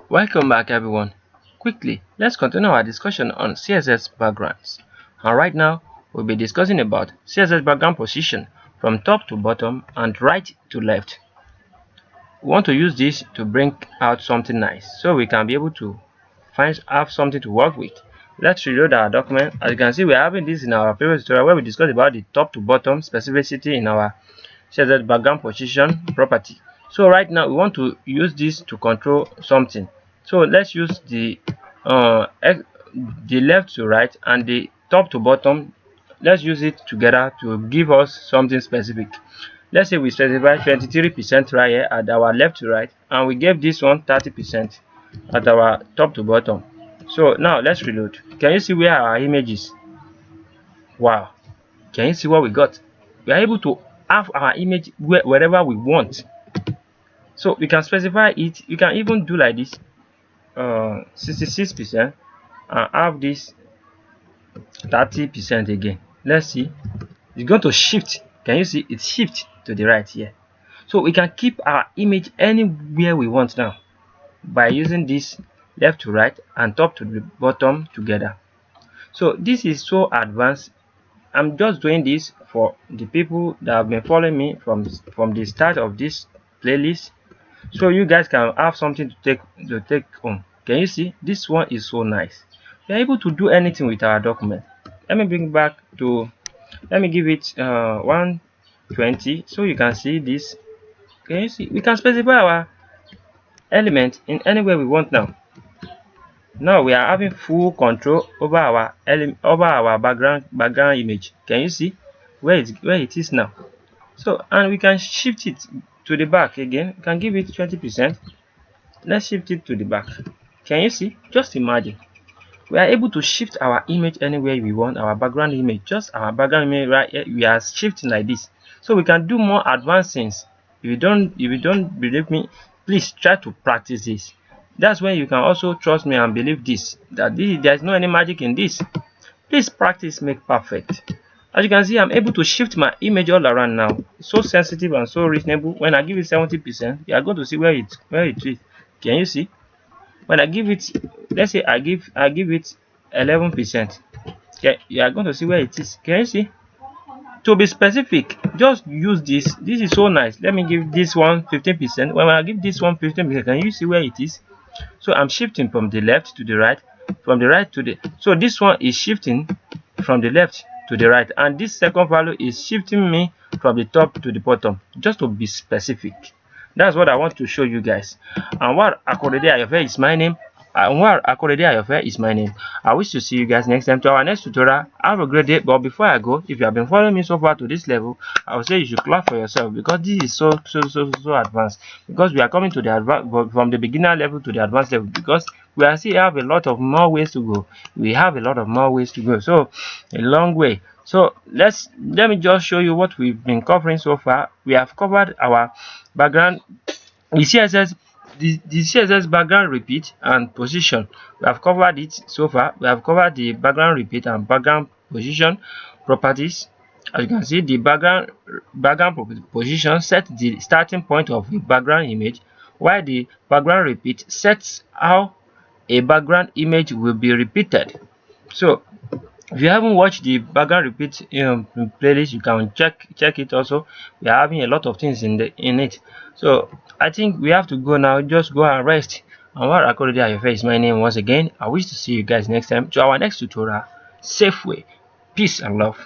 Welcome back everyone. Quickly, let's continue our discussion on CSS backgrounds. And right now, we'll be discussing about CSS background position from top to bottom and right to left. We want to use this to bring out something nice so we can be able to have something to work with. Let's reload our document. As you can see, we're having this in our previous tutorial where we discussed about the top to bottom specificity in our CSS background position property. So right now we want to use this to control something. So let's use the left to right and the top to bottom. Let's use it together to give us something specific. Let's say we specify 23% right here at our left to right, and we gave this one 30% at our top to bottom. So now let's reload. Can you see where our image is? Wow, can you see what we got? We are able to have our image wherever we want. So we can specify it. You can even do like this 66% and have this 30% again. Let's see, it's going to shift. Can you see it shift to the right here? So we can keep our image anywhere we want now by using this left to right and top to the bottom together. So this is so advanced. I'm just doing this for the people that have been following me from the start of this playlist, so you guys can have something to take home. Can you see this one is so nice? We're able to do anything with our document. Let me bring back to, let me give it 120 so you can see this. Can you see we can specify our element in anywhere we want now. Now we are having full control over our background image. Can you see where it is now? So, and we can shift it to the back again. We can give it 20%. Let's shift it to the back. Can you see? Just imagine we are able to shift our image anywhere we want. Our background image, just our background image right here, we are shifting like this, so we can do more advanced things. If you don't believe me, please try to practice this. That's when you can also trust me and believe this, that there's no any magic in this. Please practice make perfect. As you can see, I'm able to shift my image all around now. It's so sensitive and so reasonable. When I give it 70%, you are going to see where it is. Can you see? When I give it, let's say I give it 11%, okay, you are going to see where it is. Can you see? To be specific, just use this. This is so nice. Let me give this one 15%. When I give this one 15%, can you see where it is? So I'm shifting from the left to the right, from the right to the, so this one is shifting from the left to the right, and this second value is shifting me from the top to the bottom, just to be specific. That's what I want to show you guys. Anwar Akorede Ayofe is my name. Anwar Akorede Ayofe is my name. I wish to see you guys next time to our next tutorial. Have a great day. But before I go, if you have been following me so far to this level, I would say you should clap for yourself, because this is so advanced. Because we are coming to the from the beginner level to the advanced level, because we are still have a lot of more ways to go. We have a lot of more ways to go. So a long way. So let me just show you what we've been covering so far. We have covered our background, the CSS background repeat and position. We have covered it so far. We have covered the background repeat and background position properties. As you can see, the background position sets the starting point of the background image, while the background repeat sets how a background image will be repeated. So if you haven't watched the background repeat playlist, you can check it also. We are having a lot of things in it. So I think we have to go now. Just go and rest. And what Akorede Ayofe is my name once again. I wish to see you guys next time to our next tutorial. Safe way. Peace and love.